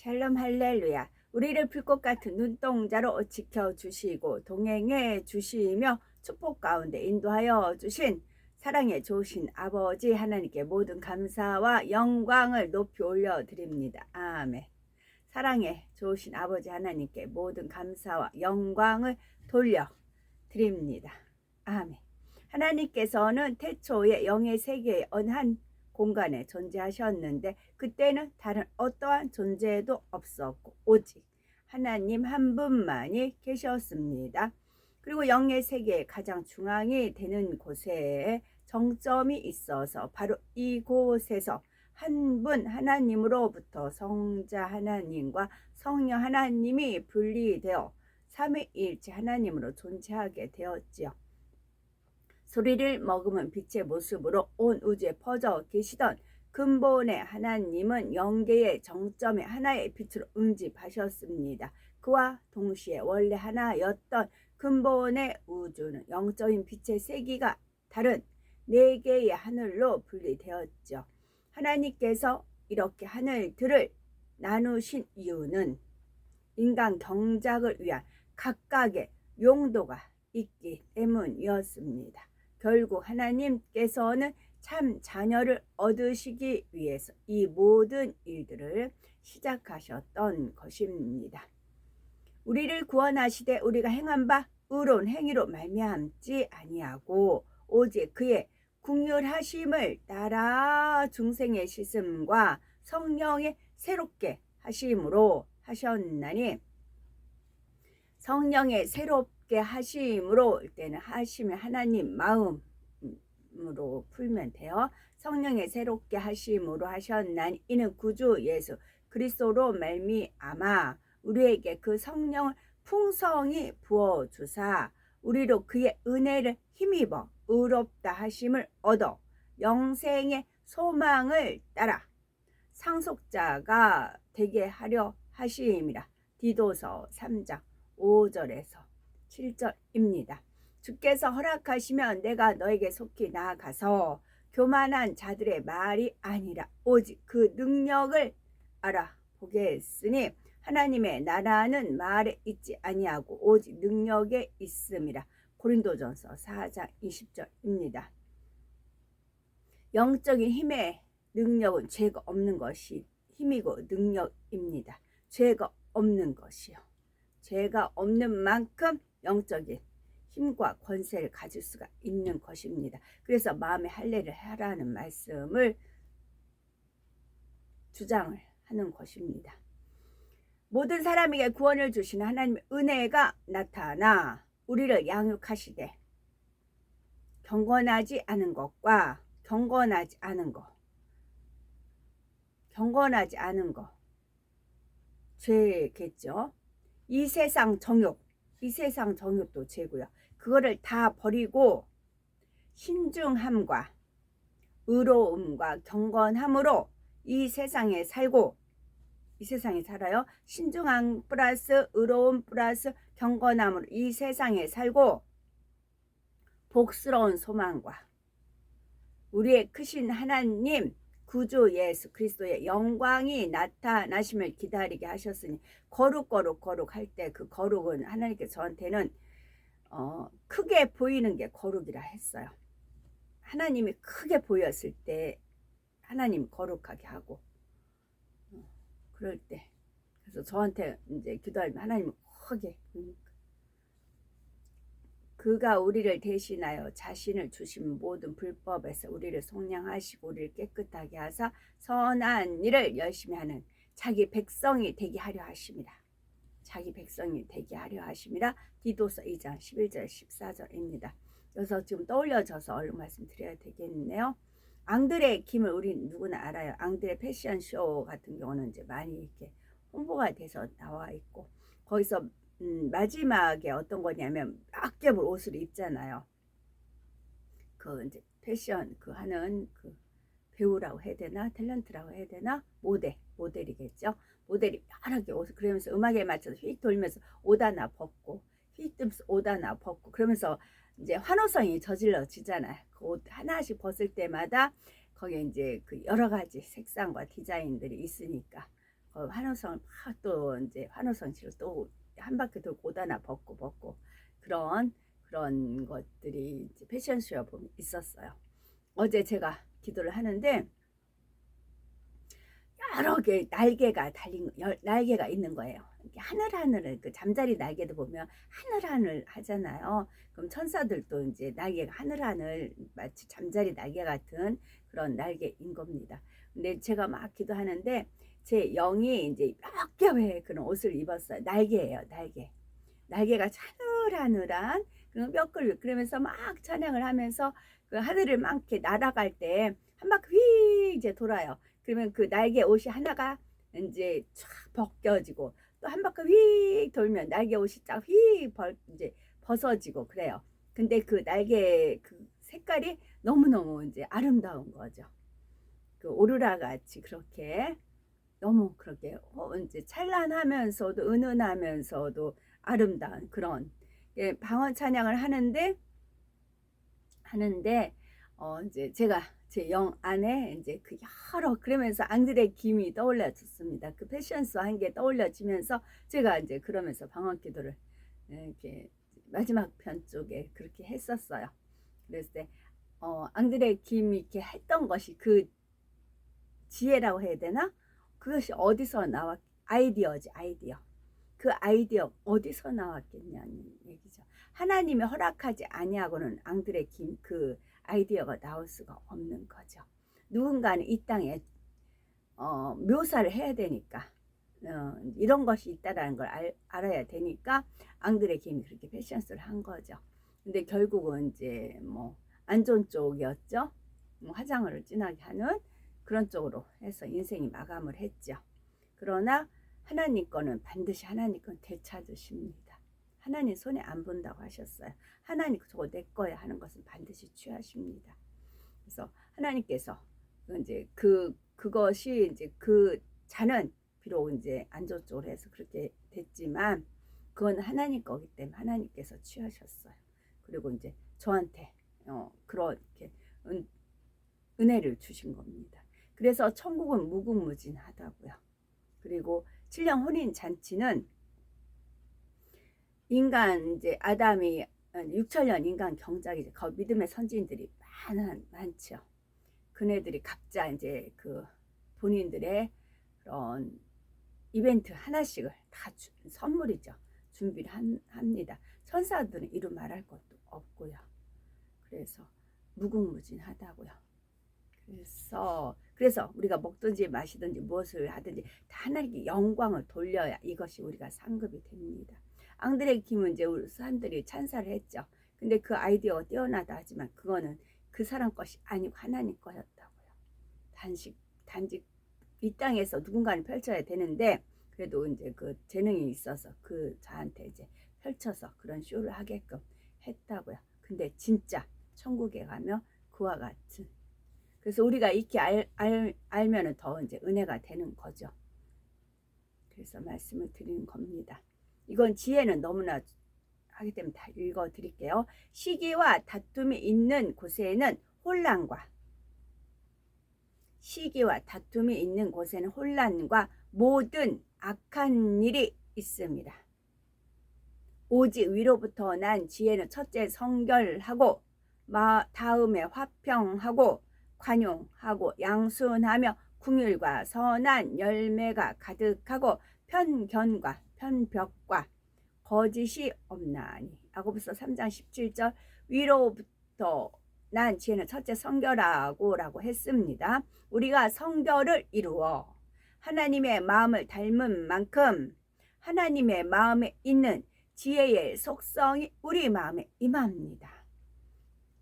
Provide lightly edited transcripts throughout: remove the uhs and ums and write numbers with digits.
샬롬 할렐루야. 우리를 불꽃 같은 눈동자로 지켜주시고 동행해 주시며 축복 가운데 인도하여 주신 사랑에 좋으신 아버지 하나님께 모든 감사와 영광을 높이 올려드립니다. 아멘. 사랑에 좋으신 아버지 하나님께 모든 감사와 영광을 돌려드립니다. 아멘. 하나님께서는 태초에 영의 세계의 어느 한 공간에 존재하셨는데 그때는 다른 어떠한 존재도 없었고 오직 하나님 한 분만이 계셨습니다. 그리고 영의 세계의 가장 중앙이 되는 곳에 정점이 있어서 바로 이곳에서 한 분 하나님으로부터 성자 하나님과 성령 하나님이 분리되어 삼위일체 하나님으로 존재하게 되었지요. 소리를 머금은 빛의 모습으로 온 우주에 퍼져 계시던 근본의 하나님은 영계의 정점의 하나의 빛으로 응집하셨습니다. 그와 동시에 원래 하나였던 근본의 우주는 영적인 빛의 세기가 다른 네 개의 하늘로 분리되었죠. 하나님께서 이렇게 하늘들을 나누신 이유는 인간 경작을 위한 각각의 용도가 있기 때문이었습니다. 결국 하나님께서는 참 자녀를 얻으시기 위해서 이 모든 일들을 시작하셨던 것입니다. 우리를 구원하시되 우리가 행한 바 의로운 행위로 말미암지 아니하고 오직 그의 긍휼하심을 따라 중생의 씻음과 성령의 새롭게 하심으로 하셨나니, 성령의 새롭게 하심으로 때는 하심을 하나님 마음으로 풀면 돼요. 성령의 새롭게 하심으로 하셨나니 이는 구주 예수 그리스도로 말미암아 우리에게 그 성령을 풍성히 부어주사 우리로 그의 은혜를 힘입어 의롭다 하심을 얻어 영생의 소망을 따라 상속자가 되게 하려 하심이라. 디도서 3장 5절에서 7절입니다. 주께서 허락하시면 내가 너에게 속히 나아가서 교만한 자들의 말이 아니라 오직 그 능력을 알아보겠으니 하나님의 나라는 말에 있지 아니하고 오직 능력에 있음이라. 고린도전서 4장 20절입니다. 영적인 힘의 능력은 죄가 없는 것이 힘이고 능력입니다. 죄가 없는 것이요. 죄가 없는 만큼 영적인 힘과 권세를 가질 수가 있는 것입니다. 그래서 마음의 할례를 하라는 말씀을 주장을 하는 것입니다. 모든 사람에게 구원을 주시는 하나님의 은혜가 나타나 우리를 양육하시되 경건하지 않은 것과 경건하지 않은 것 죄겠죠. 이 세상 정욕도 죄고요. 그거를 다 버리고 신중함과 의로움과 경건함으로 이 세상에 살아요. 신중함 플러스 의로움 플러스 경건함으로 이 세상에 살고 복스러운 소망과 우리의 크신 하나님 구주 예수 그리스도의 영광이 나타나심을 기다리게 하셨으니 거룩 할 때 그 거룩은 하나님께서 저한테는 크게 보이는 게 거룩이라 했어요. 하나님이 크게 보였을 때 하나님 거룩하게 하고 그럴 때 그래서 저한테 이제 기도하면 하나님 크게 보니까 그가 우리를 대신하여 자신을 주신 모든 불법에서 우리를 속량하시고 우리를 깨끗하게 하사 선한 일을 열심히 하는 자기 백성이 되게 하려 하심이라. 디도서 2장 11절 14절입니다. 그래서 지금 떠올려져서 얼른 말씀드려야 되겠네요. 앙드레 김을 우리 누구나 알아요. 앙드레 패션쇼 같은 경우는 이제 많이 이렇게 홍보가 돼서 나와 있고 거기서 마지막에 어떤 거냐면 아껴볼 옷을 입잖아요. 그 이제 패션 그 하는 그 배우라고 해야 되나 탤런트라고 해야 되나 모델이겠죠. 모델이 편하게 옷을 그러면서 음악에 맞춰서 휙 돌면서 옷 하나 벗고 휙 돌면서 옷 하나 벗고 그러면서 이제 환호성이 저질러지잖아요. 그 옷 하나씩 벗을 때마다 거기에 이제 그 여러 가지 색상과 디자인들이 있으니까 환호성을 막 또 이제 환호성실을 또 한 바퀴 돌고 옷 하나 벗고 그런 것들이 이제 패션쇼에 보면 있었어요. 어제 제가 기도를 하는데 여러 개 날개가 달린 날개가 있는 거예요. 이렇게 하늘하늘을 그 잠자리 날개도 보면 하늘하늘 하잖아요. 그럼 천사들도 이제 날개가 하늘하늘 마치 잠자리 날개 같은 그런 날개인 겁니다. 근데 제가 막 기도하는데 제 영이 이제 몇 개의 그런 옷을 입었어요. 날개예요, 날개. 날개가 하늘하늘한 그런 뼈글 그러면서 막 찬양을 하면서 그 하늘을 막 이렇게 날아갈 때 한 바퀴 휙 이제 돌아요. 그러면 그 날개 옷이 하나가 이제 쫙 벗겨지고 또 한 바퀴 휙 돌면 날개 옷이 쫙 휙 이제 벗어지고 그래요. 근데 그 날개 그 색깔이 너무너무 이제 아름다운 거죠. 그 오로라 같이 그렇게 너무 그렇게 이제 찬란하면서도 은은하면서도 아름다운 그런 방언 찬양을 하는데 이제 제가 제 영 안에 이제 그 여러 그러면서 앙드레 김이 떠올려졌습니다. 그 패션쇼 한 게 떠올려지면서 제가 이제 그러면서 방언 기도를 이렇게 마지막 편 쪽에 그렇게 했었어요. 그랬을 때 앙드레 김이 이렇게 했던 것이 그 지혜라고 해야 되나? 그것이 어디서 나왔 아이디어지 아이디어. 그 아이디어 어디서 나왔겠냐는 얘기죠. 하나님이 허락하지 아니하고는 앙드레 김 그 아이디어가 나올 수가 없는 거죠. 누군가는 이 땅에 묘사를 해야 되니까 이런 것이 있다라는 걸 알아야 되니까 앙드레 김이 그렇게 패션쇼를 한 거죠. 근데 결국은 이제 뭐 안 좋은 쪽이었죠. 뭐 화장을 진하게 하는 그런 쪽으로 해서 인생이 마감을 했죠. 그러나 하나님 거는 반드시 하나님 건 되찾으십니다. 하나님 손에 안 본다고 하셨어요. 하나님 저거 내 거야 하는 것은 반드시 취하십니다. 그래서 하나님께서 이제 그것이 이제 그 자는 비록 이제 안 좋은 쪽으로 해서 그렇게 됐지만 그건 하나님 거기 때문에 하나님께서 취하셨어요. 그리고 이제 저한테 그렇게 은혜를 주신 겁니다. 그래서 천국은 무궁무진하다고요. 그리고 7년 혼인 잔치는 인간 이제 아담이 6천년 인간 경작이죠. 그 믿음의 선지인들이 많죠. 그네들이 각자 이제 그 본인들의 그런 이벤트 하나씩을 다 선물이죠. 준비를 합니다. 천사들은 이루 말할 것도 없고요. 그래서 무궁무진하다고요. 그래서 우리가 먹든지 마시든지 무엇을 하든지 다 하나님께 영광을 돌려야 이것이 우리가 상급이 됩니다. 앙드레 김은 이제 우리 사람들이 찬사를 했죠. 근데 그 아이디어가 뛰어나다 하지만 그거는 그 사람 것이 아니고 하나님 거였다고요. 단지 이 땅에서 누군가는 펼쳐야 되는데 그래도 이제 그 재능이 있어서 그 자한테 이제 펼쳐서 그런 쇼를 하게끔 했다고요. 근데 진짜 천국에 가면 그와 같은 그래서 우리가 이렇게 알면은 더 이제 은혜가 되는 거죠. 그래서 말씀을 드리는 겁니다. 이건 지혜는 너무나 하기 때문에 다 읽어 드릴게요. 시기와 다툼이 있는 곳에는 혼란과 모든 악한 일이 있습니다. 오직 위로부터 난 지혜는 첫째 성결하고 다음에 화평하고 관용하고 양순하며 긍휼과 선한 열매가 가득하고 편견과 편벽과 거짓이 없나니. 야고보서 3장 17절 위로부터 난 지혜는 첫째 성결하고 라고 했습니다. 우리가 성결을 이루어 하나님의 마음을 닮은 만큼 하나님의 마음에 있는 지혜의 속성이 우리 마음에 임합니다.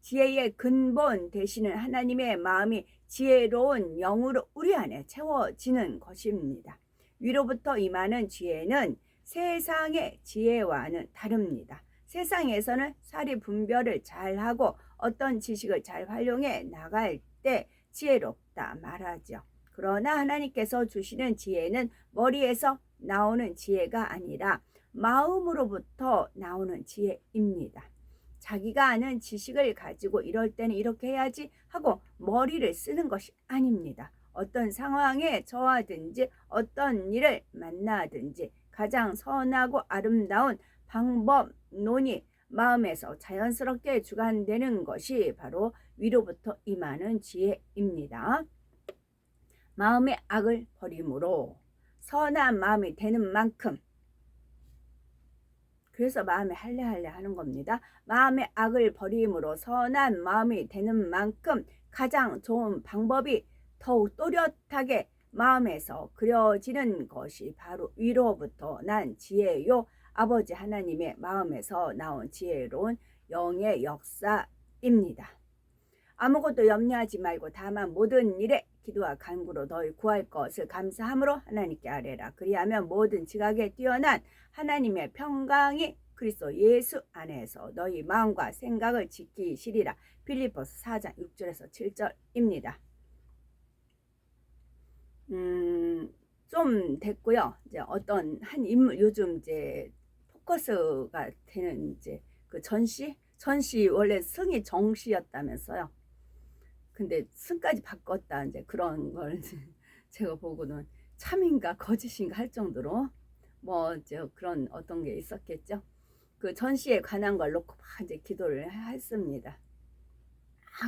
지혜의 근본 되시는 하나님의 마음이 지혜로운 영으로 우리 안에 채워지는 것입니다. 위로부터 임하는 지혜는 세상의 지혜와는 다릅니다. 세상에서는 사리 분별을 잘하고 어떤 지식을 잘 활용해 나갈 때 지혜롭다 말하죠. 그러나 하나님께서 주시는 지혜는 머리에서 나오는 지혜가 아니라 마음으로부터 나오는 지혜입니다. 자기가 아는 지식을 가지고 이럴 때는 이렇게 해야지 하고 머리를 쓰는 것이 아닙니다. 어떤 상황에 처하든지 어떤 일을 만나든지 가장 선하고 아름다운 방법론이 마음에서 자연스럽게 주관되는 것이 바로 위로부터 임하는 지혜입니다. 마음의 악을 버림으로 선한 마음이 되는 만큼, 그래서 마음에 할례할례 하는 겁니다. 마음의 악을 버림으로 선한 마음이 되는 만큼 가장 좋은 방법이 더욱 또렷하게 마음에서 그려지는 것이 바로 위로부터 난 지혜요, 아버지 하나님의 마음에서 나온 지혜로운 영의 역사입니다. 아무것도 염려하지 말고 다만 모든 일에 기도와 간구로 너희 구할 것을 감사함으로 하나님께 아뢰라. 그리하면 모든 지각에 뛰어난 하나님의 평강이 그리스도 예수 안에서 너희 마음과 생각을 지키시리라. 빌립보서 4장 6절에서 7절입니다. 좀 됐고요. 이제 어떤 한 인물, 요즘 이제 포커스가 되는 이제 그 전시 원래 승이 정시였다면서요. 근데 승까지 바꿨다, 이제 그런 걸 제가 보고는 참인가 거짓인가 할 정도로 뭐 그런 어떤 게 있었겠죠. 그 전시에 관한 걸 놓고 막 이제 기도를 했습니다.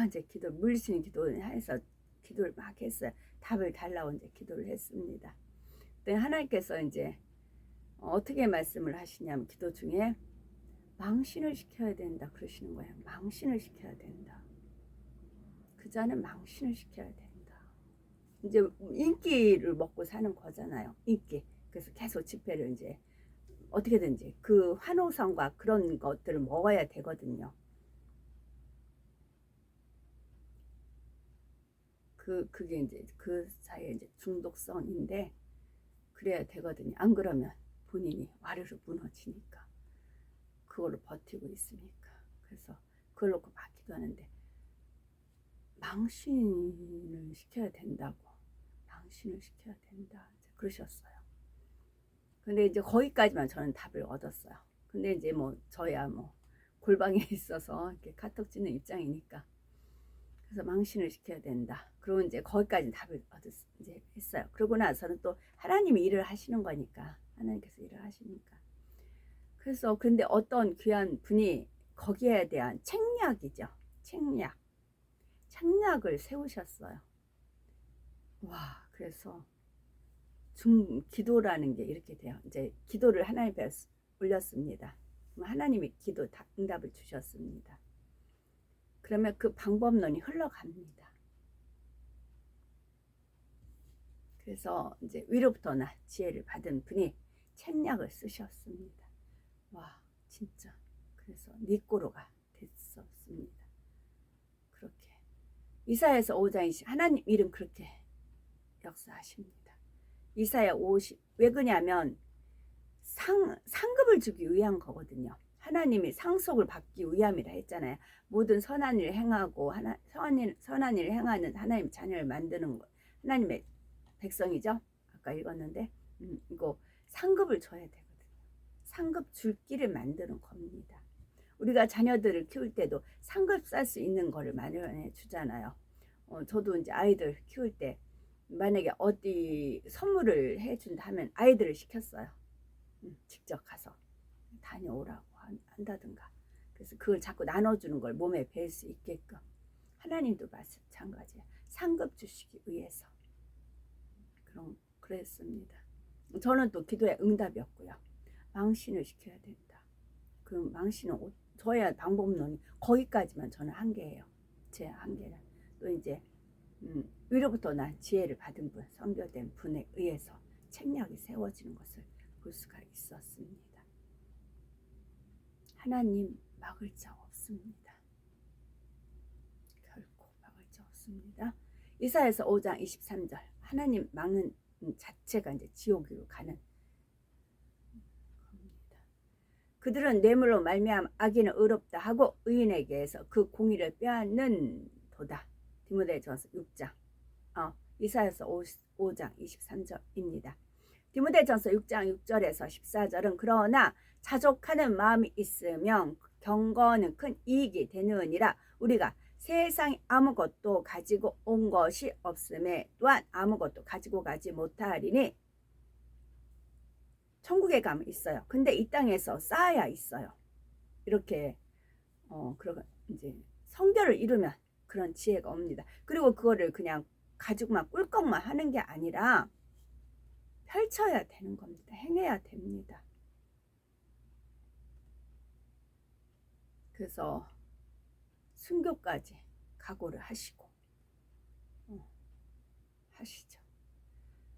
이제 물리치는 기도를 해서 기도를 막 했어요. 답을 달라고 이제 기도를 했습니다. 그때 하나님께서 이제 어떻게 말씀을 하시냐면 기도 중에 망신을 시켜야 된다 그러시는 거예요. 망신을 시켜야 된다. 그 자는 망신을 시켜야 된다. 이제 인기를 먹고 사는 거잖아요. 인기. 그래서 계속 집회를 이제 어떻게든지 그 환호성과 그런 것들을 먹어야 되거든요. 그게 이제 그 사이에 이제 중독성인데 그래야 되거든요. 안 그러면 본인이 와르르 무너지니까. 그걸로 버티고 있으니까. 그래서 그걸 놓고 막 기도하는데 망신을 시켜야 된다고. 망신을 시켜야 된다. 그러셨어요. 근데 이제 거기까지만 저는 답을 얻었어요. 근데 이제 뭐 저야 뭐 골방에 있어서 이렇게 카톡 찍는 입장이니까. 그래서 망신을 시켜야 된다. 그리고 이제 거기까지 답을 이제 했어요. 그러고 나서는 또 하나님이 일을 하시는 거니까. 하나님께서 일을 하시니까. 그래서 근데 어떤 귀한 분이 거기에 대한 책략이죠. 책략을 세우셨어요. 와, 그래서 기도라는 게 이렇게 돼요. 이제 기도를 하나님 앞에 올렸습니다. 하나님이 기도 응답을 주셨습니다. 그러면 그 방법론이 흘러갑니다. 그래서 이제 위로부터 나 지혜를 받은 분이 책략을 쓰셨습니다. 와, 진짜. 그래서 니꼬로가 됐었습니다. 그렇게 이사야서 5장 20 하나님 이름 그렇게 역사하십니다. 이사야 50 왜 그냐면 상급을 주기 위한 거거든요. 하나님이 상속을 받기 위함이라 했잖아요. 모든 선한 일을 행하고 선한 일을 행하는 하나님 자녀를 만드는 거. 하나님의 백성이죠. 아까 읽었는데 이거 상급을 줘야 되거든요. 상급 줄 길을 만드는 겁니다. 우리가 자녀들을 키울 때도 상급 쌀 수 있는 거를 마련해 주잖아요. 저도 이제 아이들 키울 때 만약에 어디 선물을 해준다 하면 아이들을 시켰어요. 직접 가서 다녀오라고 한다든가. 그래서 그걸 자꾸 나눠주는 걸 몸에 뵐 수 있게끔. 하나님도 마찬가지예요. 상급 주시기 위해서 그랬습니다. 저는 또 기도의 응답이었고요. 망신을 시켜야 된다. 그 망신은 저야 방법론이 거기까지만 저는 한계예요. 제 한계는. 또 이제 위로부터 난 지혜를 받은 분, 선교된 분에 의해서 책략이 세워지는 것을 볼 수가 있었습니다. 하나님 막을 자 없습니다. 결코 막을 자 없습니다. 이사야서 5장 23절 하나님 막는 자체가 이제 지옥으로 가는 겁니다. 그들은 뇌물로 말미암아 악인은 의롭다 하고 의인에게서 그 공의를 빼앗는 도다. 디모데전서 6장 이사야서 5장 23절입니다. 디모데전서 6장 6절에서 14절은 그러나 자족하는 마음이 있으면 경건은 큰 이익이 되느니라. 우리가 세상에 아무것도 가지고 온 것이 없음에 또한 아무것도 가지고 가지 못하리니 천국에 가면 있어요. 근데 이 땅에서 쌓아야 있어요. 이렇게 그런 이제 성결을 이루면 그런 지혜가 옵니다. 그리고 그거를 그냥 가지고만 꿀꺽만 하는 게 아니라 펼쳐야 되는 겁니다. 행해야 됩니다. 그래서 순교까지 각오를 하시고 하시죠.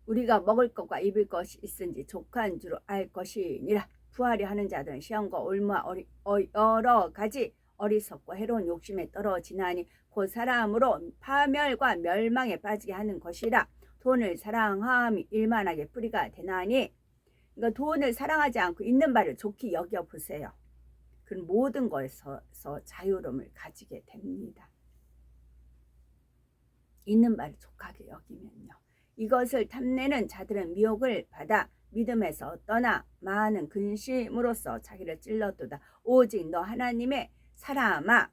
우리가 먹을 것과 입을 것이 있은지 족한 줄 알 것이니라. 부활이 하는 자들은 시험과 올무와 여러 가지 어리석고 해로운 욕심에 떨어지나니 곧 사람으로 파멸과 멸망에 빠지게 하는 것이라. 돈을 사랑함이 일만하게 뿌리가 되나니, 그러니까 돈을 사랑하지 않고 있는 바를 좋게 여겨보세요. 그럼 모든 것에서 자유로움을 가지게 됩니다. 있는 바를 족하게 여기면요. 이것을 탐내는 자들은 미혹을 받아 믿음에서 떠나 많은 근심으로써 자기를 찔렀도다. 오직 너 하나님의 사람아,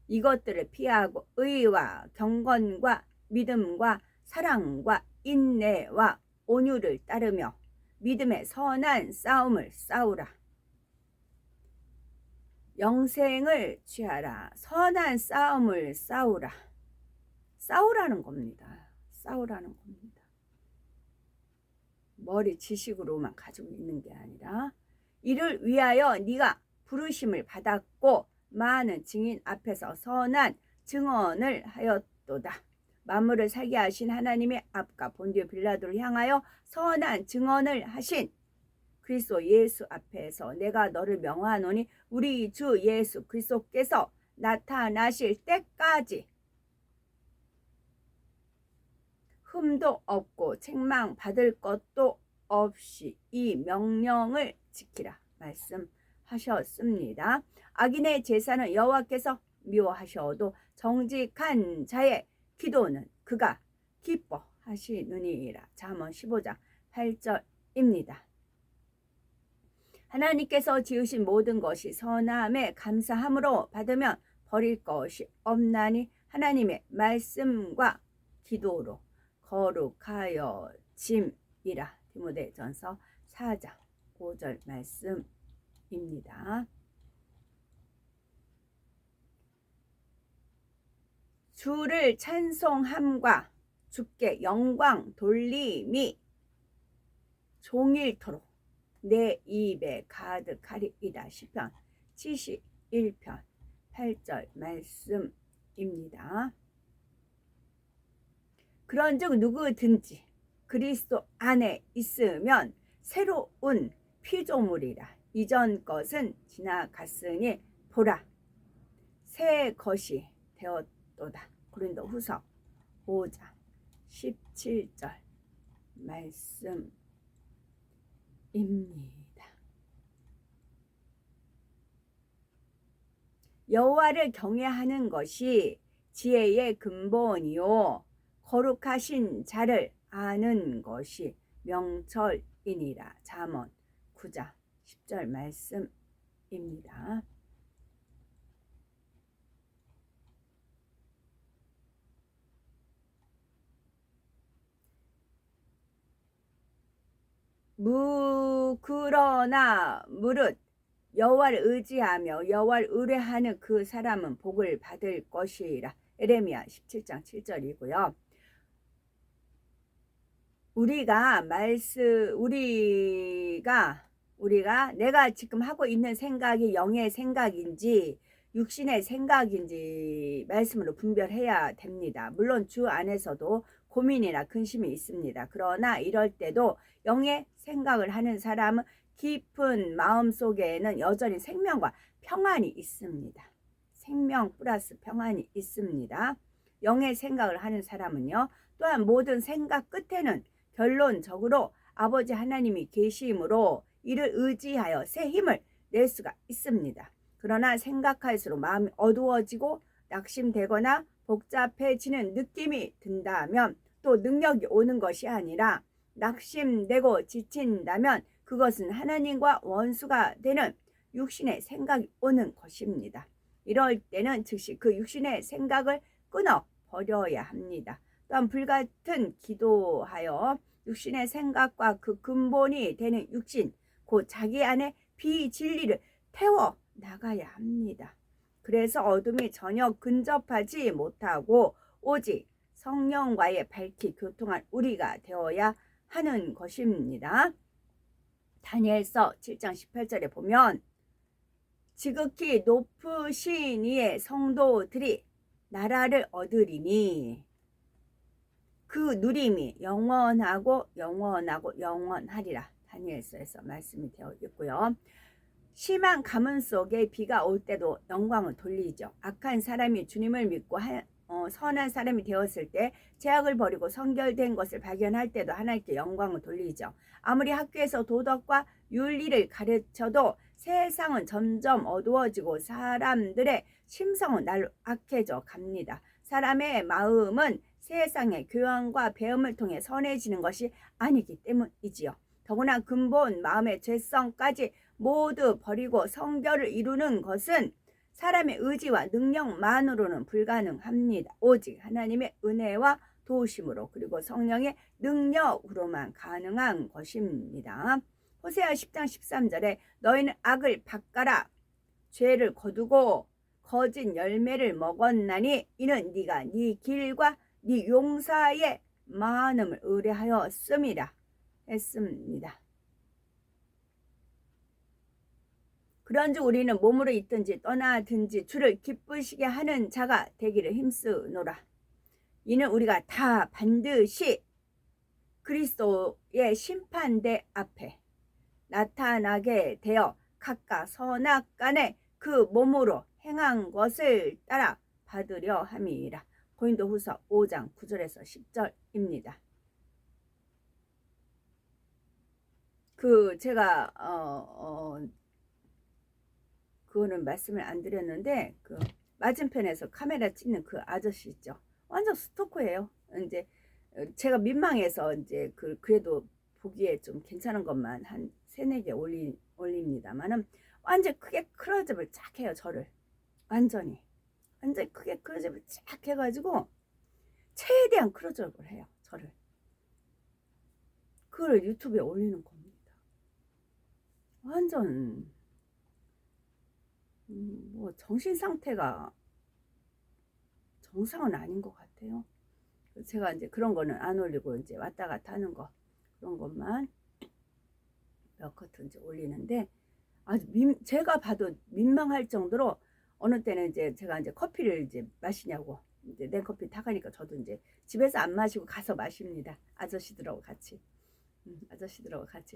이것들을 피하고 의와 경건과 믿음과 사랑과 인내와 온유를 따르며 믿음의 선한 싸움을 싸우라. 영생을 취하라. 선한 싸움을 싸우라. 싸우라는 겁니다. 싸우라는 겁니다. 머리 지식으로만 가지고 있는 게 아니라 이를 위하여 네가 부르심을 받았고 많은 증인 앞에서 선한 증언을 하였도다. 만물을 살게 하신 하나님의 앞과 본디오 빌라도를 향하여 선한 증언을 하신 그리스도 예수 앞에서 내가 너를 명하노니 우리 주 예수 그리스도께서 나타나실 때까지 흠도 없고 책망 받을 것도 없이 이 명령을 지키라 말씀하셨습니다. 악인의 제사는 여호와께서 미워하셔도 정직한 자의 기도는 그가 기뻐하시느니라. 잠언 15장 8절입니다. 하나님께서 지으신 모든 것이 선함에 감사함으로 받으면 버릴 것이 없나니 하나님의 말씀과 기도로 거룩하여 짐이라. 디모데전서 4장 5절 말씀입니다. 주를 찬송함과 주께 영광 돌림이 종일토록 내 입에 가득하리이다. 시편 71편 8절 말씀입니다. 그런즉 누구든지 그리스도 안에 있으면 새로운 피조물이라. 이전 것은 지나갔으니 보라 새 것이 되었도다. 고린도후서 5장 17절 말씀입니다. 여호와를 경외하는 것이 지혜의 근본이요 거룩하신 자를 아는 것이 명철이니라. 잠언 9장 10절 말씀입니다. 그러나 무릇 여호와를 의지하며 여호와를 의뢰하는 그 사람은 복을 받을 것이라. 에레미야 17장 7절이고요. 우리가 내가 지금 하고 있는 생각이 영의 생각인지 육신의 생각인지 말씀으로 분별해야 됩니다. 물론 주 안에서도 고민이나 근심이 있습니다. 그러나 이럴 때도 영의 생각을 하는 사람은 깊은 마음 속에는 여전히 생명과 평안이 있습니다. 생명 플러스 평안이 있습니다. 영의 생각을 하는 사람은요, 또한 모든 생각 끝에는 결론적으로 아버지 하나님이 계시므로 이를 의지하여 새 힘을 낼 수가 있습니다. 그러나 생각할수록 마음이 어두워지고 낙심되거나 복잡해지는 느낌이 든다면, 또 능력이 오는 것이 아니라 낙심되고 지친다면 그것은 하나님과 원수가 되는 육신의 생각이 오는 것입니다. 이럴 때는 즉시 그 육신의 생각을 끊어 버려야 합니다. 또한 불같은 기도하여 육신의 생각과 그 근본이 되는 육신, 곧 자기 안에 비진리를 태워 나가야 합니다. 그래서 어둠이 전혀 근접하지 못하고 오직 성령과의 밝히 교통한 우리가 되어야 하는 것입니다. 다니엘서 7장 18절에 보면 지극히 높으신 이의 성도들이 나라를 얻으리니 그 누림이 영원하고 영원하고 영원하리라. 다니엘서에서 말씀이 되어 있고요. 심한 가뭄 속에 비가 올 때도 영광을 돌리죠. 악한 사람이 주님을 믿고 선한 사람이 되었을 때 죄악을 버리고 성결된 것을 발견할 때도 하나님께 영광을 돌리죠. 아무리 학교에서 도덕과 윤리를 가르쳐도 세상은 점점 어두워지고 사람들의 심성은 날로 악해져 갑니다. 사람의 마음은 세상의 교양과 배움을 통해 선해지는 것이 아니기 때문이지요. 더구나 근본 마음의 죄성까지 모두 버리고 성결을 이루는 것은 사람의 의지와 능력만으로는 불가능합니다. 오직 하나님의 은혜와 도우심으로 그리고 성령의 능력으로만 가능한 것입니다. 호세아 10장 13절에 너희는 악을 닦아라 죄를 거두고 거짓 열매를 먹었나니 이는 네가 네 길과 네 용사의 많음을 의뢰하였음이라 했습니다. 그런즉 우리는 몸으로 있든지 떠나든지 주를 기쁘시게 하는 자가 되기를 힘쓰노라. 이는 우리가 다 반드시 그리스도의 심판대 앞에 나타나게 되어 각각 선악간에 그 몸으로 행한 것을 따라 받으려 함이라. 고린도후서 5장 9절에서 10절입니다. 제가 그거는 말씀을 안 드렸는데 그 맞은편에서 카메라 찍는 그 아저씨 있죠. 완전 스토커예요. 이제 제가 민망해서 이제 그래도 보기에 좀 괜찮은 것만 한 3-4개 올립니다만은 완전 크게 클로즈업을 쫙 해요. 저를 완전히 크게 클로즈업을 쫙 해가지고 최대한 클로즈업을 해요. 저를. 그걸 유튜브에 올리는 겁니다. 완전 뭐 정신 상태가 정상은 아닌 것 같아요. 제가 이제 그런 거는 안 올리고 이제 왔다 갔다 하는 거 그런 것만 몇 커트 이제 올리는데 아주 제가 봐도 민망할 정도로 어느 때는 이제 제가 이제 커피를 이제 마시냐고 이제 냉커피 타가니까 저도 이제 집에서 안 마시고 가서 마십니다. 아저씨들하고 같이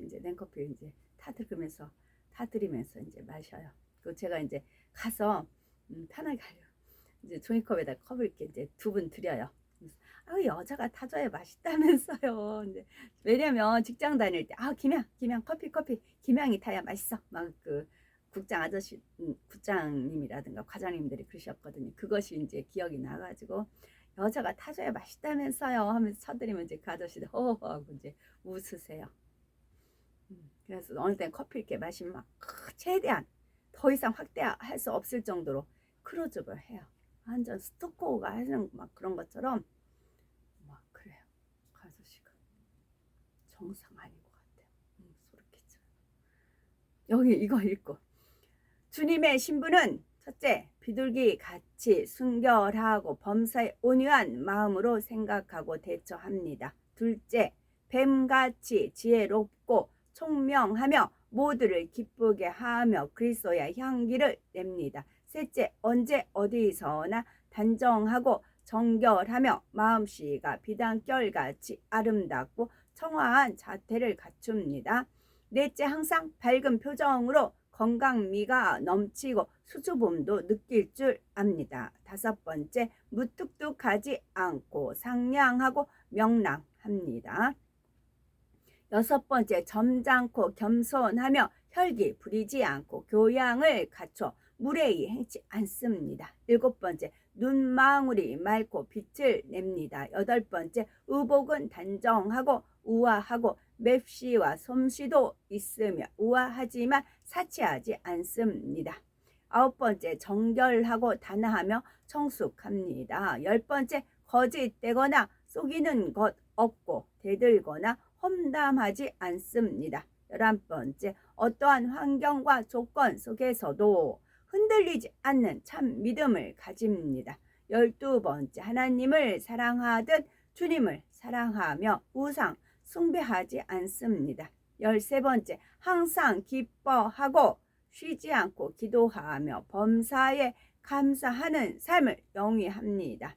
이제 냉커피 이제 타드리면서 이제 마셔요. 그 제가 이제 가서 편하게 하려고 이제 종이컵에다 컵을 이렇게 이제 2분 드려요. 여자가 타줘야 맛있다면서요. 이제 왜냐면 직장 다닐 때 김양 커피 김양이 타야 맛있어. 막 그 국장 아저씨 국장님이라든가 과장님들이 그러셨거든요. 그것이 이제 기억이 나가지고 여자가 타줘야 맛있다면서요 하면서 쳐드리면 이제 그 아저씨들 호호 하고 이제 웃으세요. 그래서 어느 땐 커피 이렇게 마시면 막 최대한 더 이상 확대할 수 없을 정도로 클로즈업을 해요. 완전 스토커가 하는 막 그런 것처럼 막 그래요. 그 아저씨가 정상 아닌 것 같아요. 소름끼쳐. 여기 이거 읽고 주님의 신부는 첫째 비둘기 같이 순결하고 범사에 온유한 마음으로 생각하고 대처합니다. 둘째 뱀같이 지혜롭고 총명하며 모두를 기쁘게 하며 그리스도의 향기를 냅니다. 셋째 언제 어디서나 단정하고 정결하며 마음씨가 비단결같이 아름답고 청아한 자태를 갖춥니다. 넷째 항상 밝은 표정으로 건강미가 넘치고 수줍음도 느낄 줄 압니다. 다섯 번째 무뚝뚝하지 않고 상냥하고 명랑합니다. 여섯 번째 점잖고 겸손하며 혈기 부리지 않고 교양을 갖춰 무례히 행치 않습니다. 일곱 번째 눈망울이 맑고 빛을 냅니다. 여덟 번째 의복은 단정하고 우아하고 맵시와 솜씨도 있으며 우아하지만 사치하지 않습니다. 9번째, 정결하고 단아하며 청숙합니다. 10번째, 거짓되거나 속이는 것 없고 대들거나 험담하지 않습니다. 11번째, 어떠한 환경과 조건 속에서도 흔들리지 않는 참 믿음을 가집니다. 12번째, 하나님을 사랑하듯 주님을 사랑하며 우상 숭배하지 않습니다. 13번째, 항상 기뻐하고 쉬지 않고 기도하며 범사에 감사하는 삶을 영위합니다.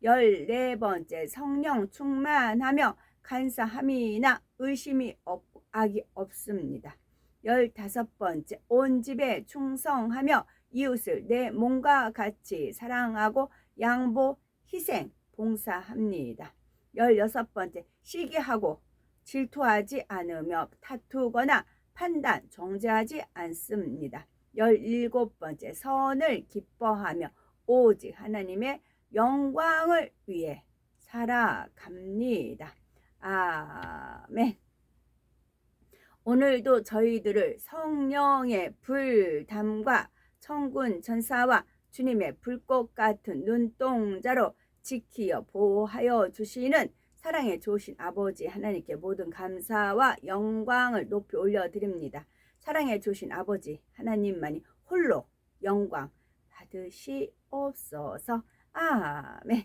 14번째, 성령 충만하며 간사함이나 의심이 없고 악이 없습니다. 15번째, 온 집에 충성하며 이웃을 내 몸과 같이 사랑하고 양보, 희생, 봉사합니다. 16번째, 시기하고 질투하지 않으며 다투거나 판단, 정죄하지 않습니다. 17번째, 선을 기뻐하며 오직 하나님의 영광을 위해 살아갑니다. 아멘. 오늘도 저희들을 성령의 불담과 천군 천사와 주님의 불꽃 같은 눈동자로 지키어 보호하여 주시는 사랑의 좋으신 아버지 하나님께 모든 감사와 영광을 높이 올려드립니다. 사랑의 좋으신 아버지 하나님만이 홀로 영광 받으시옵소서. 아멘.